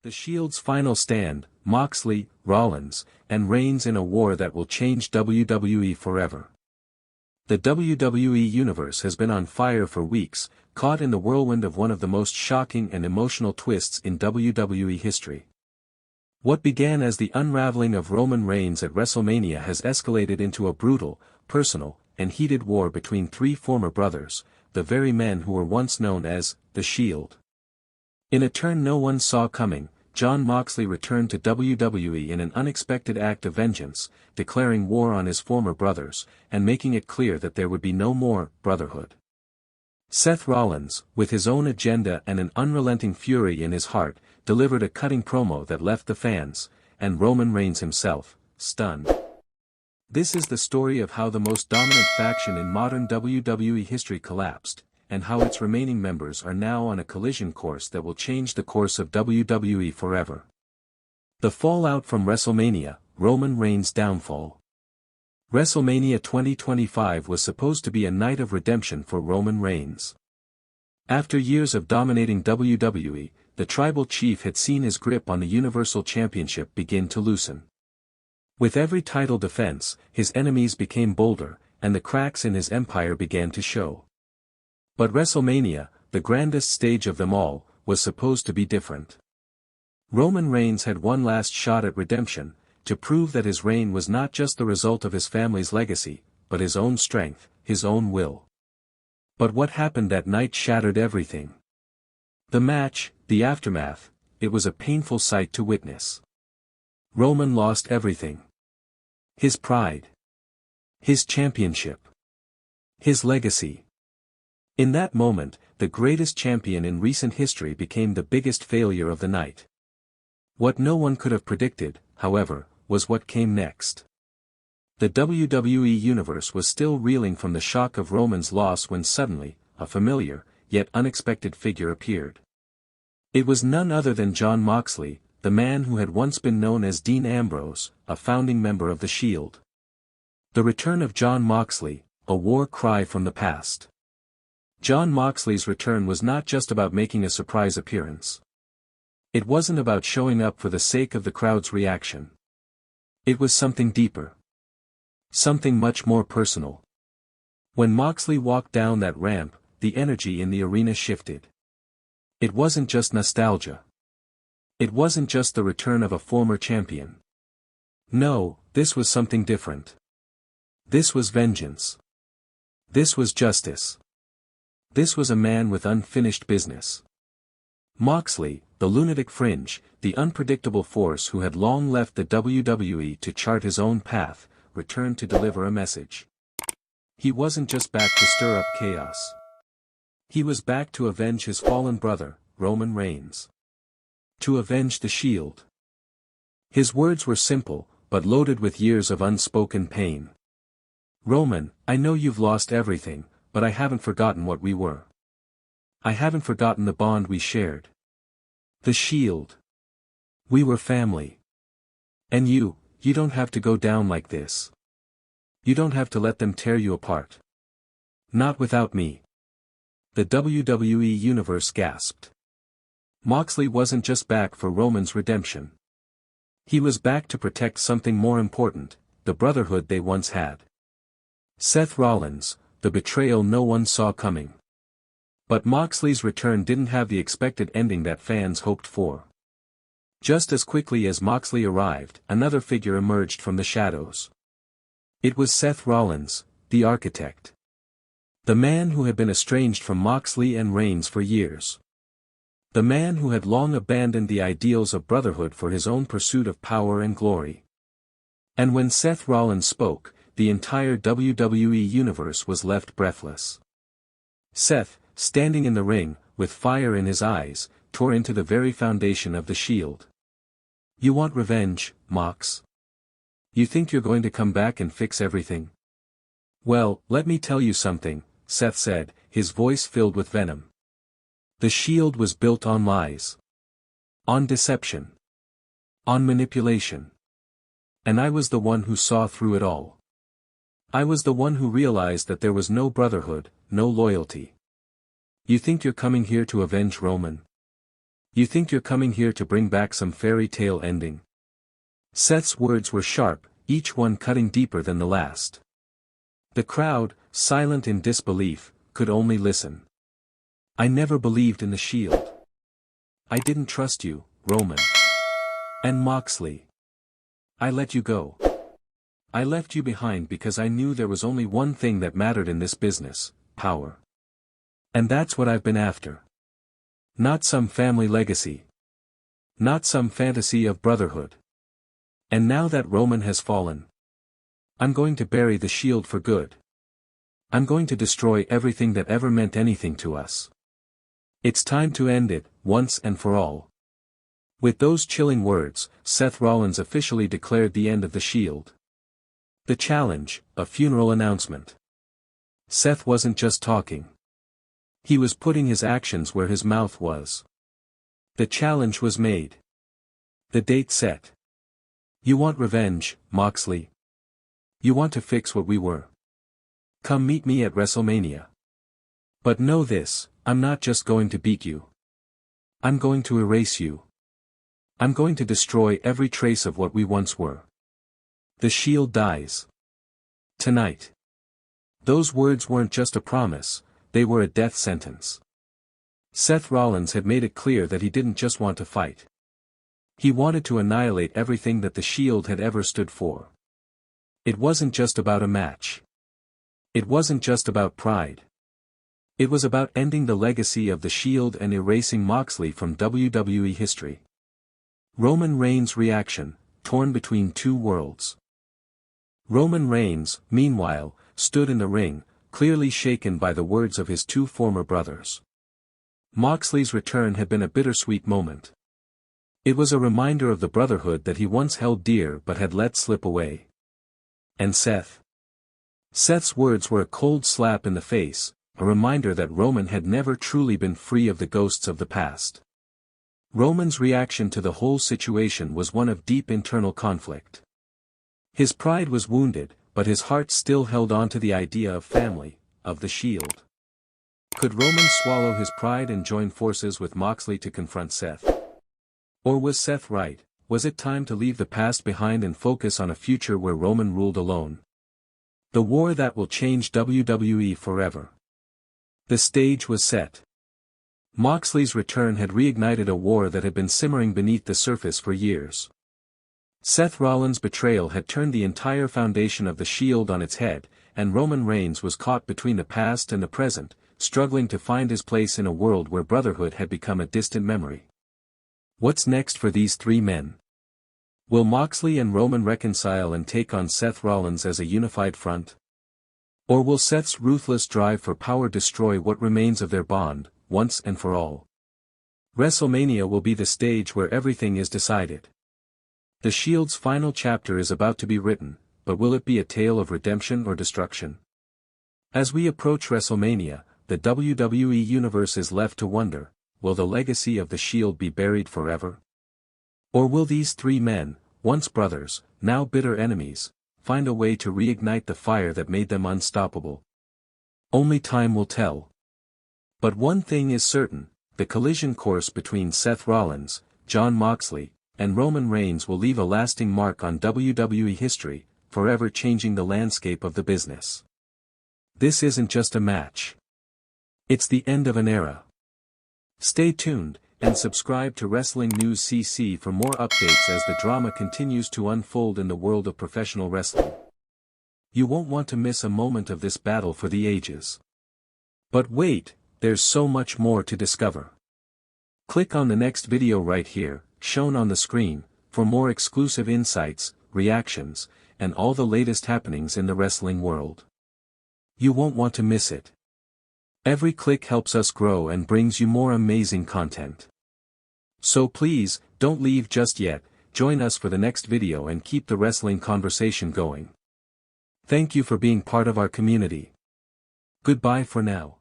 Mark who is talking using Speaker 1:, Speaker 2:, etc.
Speaker 1: The Shield's final stand, Moxley, Rollins, and Reigns in a war that will change WWE forever. The WWE Universe has been on fire for weeks, caught in the whirlwind of one of the most shocking and emotional twists in WWE history. What began as the unraveling of Roman Reigns at Wrestlemania has escalated into a brutal, personal, and heated war between three former brothers, the very men who were once known as The Shield. In a turn no one saw coming, Jon Moxley returned to WWE in an unexpected act of vengeance, declaring war on his former brothers, and making it clear that there would be no more brotherhood. Seth Rollins, with his own agenda and an unrelenting fury in his heart, delivered a cutting promo that left the fans, and Roman Reigns himself, stunned. This is the story of how the most dominant faction in modern WWE history collapsed, and how its remaining members are now on a collision course that will change the course of WWE forever. The fallout from Wrestlemania, Roman Reigns' downfall. Wrestlemania 2025 was supposed to be a night of redemption for Roman Reigns. After years of dominating WWE, the tribal chief had seen his grip on the Universal Championship begin to loosen. With every title defense, his enemies became bolder, and the cracks in his empire began to show. But Wrestlemania, the grandest stage of them all, was supposed to be different. Roman Reigns had one last shot at redemption, to prove that his reign was not just the result of his family's legacy, but his own strength, his own will. But what happened that night shattered everything. The match, the aftermath, it was a painful sight to witness. Roman lost everything. His pride. His championship. His legacy. In that moment, the greatest champion in recent history became the biggest failure of the night. What no one could have predicted, however, was what came next. The WWE Universe was still reeling from the shock of Roman's loss when suddenly, a familiar, yet unexpected figure appeared. It was none other than Jon Moxley, the man who had once been known as Dean Ambrose, a founding member of The Shield. The return of Jon Moxley, a war cry from the past. Jon Moxley's return was not just about making a surprise appearance. It wasn't about showing up for the sake of the crowd's reaction. It was something deeper. Something much more personal. When Moxley walked down that ramp, the energy in the arena shifted. It wasn't just nostalgia. It wasn't just the return of a former champion. No, this was something different. This was vengeance. This was justice. This was a man with unfinished business. Moxley, the lunatic fringe, the unpredictable force who had long left the WWE to chart his own path, returned to deliver a message. He wasn't just back to stir up chaos. He was back to avenge his fallen brother, Roman Reigns. To avenge the Shield. His words were simple, but loaded with years of unspoken pain. Roman, I know you've lost everything, but I haven't forgotten what we were. I haven't forgotten the bond we shared. The Shield. We were family. And you don't have to go down like this. You don't have to let them tear you apart. Not without me. The WWE Universe gasped. Moxley wasn't just back for Roman's redemption. He was back to protect something more important, the brotherhood they once had. Seth Rollins, the betrayal no one saw coming. But Moxley's return didn't have the expected ending that fans hoped for. Just as quickly as Moxley arrived, another figure emerged from the shadows. It was Seth Rollins, the architect. The man who had been estranged from Moxley and Reigns for years. The man who had long abandoned the ideals of brotherhood for his own pursuit of power and glory. And when Seth Rollins spoke, the entire WWE Universe was left breathless. Seth, standing in the ring, with fire in his eyes, tore into the very foundation of the Shield. You want revenge, Mox? You think you're going to come back and fix everything? Well, let me tell you something, Seth said, his voice filled with venom. The Shield was built on lies. On deception. On manipulation. And I was the one who saw through it all. I was the one who realized that there was no brotherhood, no loyalty. You think you're coming here to avenge Roman? You think you're coming here to bring back some fairy tale ending? Seth's words were sharp, each one cutting deeper than the last. The crowd, silent in disbelief, could only listen. I never believed in the Shield. I didn't trust you, Roman. And Moxley. I let you go. I left you behind because I knew there was only one thing that mattered in this business: power. And that's what I've been after. Not some family legacy. Not some fantasy of brotherhood. And now that Roman has fallen, I'm going to bury the Shield for good. I'm going to destroy everything that ever meant anything to us. It's time to end it, once and for all. With those chilling words, Seth Rollins officially declared the end of the Shield. The challenge, a funeral announcement. Seth wasn't just talking. He was putting his actions where his mouth was. The challenge was made. The date set. You want revenge, Moxley? You want to fix what we were? Come meet me at Wrestlemania. But know this, I'm not just going to beat you. I'm going to erase you. I'm going to destroy every trace of what we once were. The Shield dies. Tonight. Those words weren't just a promise, they were a death sentence. Seth Rollins had made it clear that he didn't just want to fight. He wanted to annihilate everything that the Shield had ever stood for. It wasn't just about a match. It wasn't just about pride. It was about ending the legacy of the Shield and erasing Moxley from WWE history. Roman Reigns' reaction, torn between two worlds. Roman Reigns, meanwhile, stood in the ring, clearly shaken by the words of his two former brothers. Moxley's return had been a bittersweet moment. It was a reminder of the brotherhood that he once held dear but had let slip away. And Seth? Seth's words were a cold slap in the face, a reminder that Roman had never truly been free of the ghosts of the past. Roman's reaction to the whole situation was one of deep internal conflict. His pride was wounded, but his heart still held on to the idea of family, of the Shield. Could Roman swallow his pride and join forces with Moxley to confront Seth? Or was Seth right? Was it time to leave the past behind and focus on a future where Roman ruled alone? The war that will change WWE forever. The stage was set. Moxley's return had reignited a war that had been simmering beneath the surface for years. Seth Rollins' betrayal had turned the entire foundation of the Shield on its head, and Roman Reigns was caught between the past and the present, struggling to find his place in a world where brotherhood had become a distant memory. What's next for these three men? Will Moxley and Roman reconcile and take on Seth Rollins as a unified front? Or will Seth's ruthless drive for power destroy what remains of their bond, once and for all? Wrestlemania will be the stage where everything is decided. The Shield's final chapter is about to be written, but will it be a tale of redemption or destruction? As we approach Wrestlemania, the WWE Universe is left to wonder, will the legacy of the Shield be buried forever? Or will these three men, once brothers, now bitter enemies, find a way to reignite the fire that made them unstoppable? Only time will tell. But one thing is certain, the collision course between Seth Rollins, Jon Moxley, and Roman Reigns will leave a lasting mark on WWE history, forever changing the landscape of the business. This isn't just a match. It's the end of an era. Stay tuned, and subscribe to Wrestling News CC for more updates as the drama continues to unfold in the world of professional wrestling. You won't want to miss a moment of this battle for the ages. But wait, there's so much more to discover. Click on the next video right here, shown on the screen, for more exclusive insights, reactions, and all the latest happenings in the wrestling world. You won't want to miss it. Every click helps us grow and brings you more amazing content. So please, don't leave just yet, join us for the next video and keep the wrestling conversation going. Thank you for being part of our community. Goodbye for now.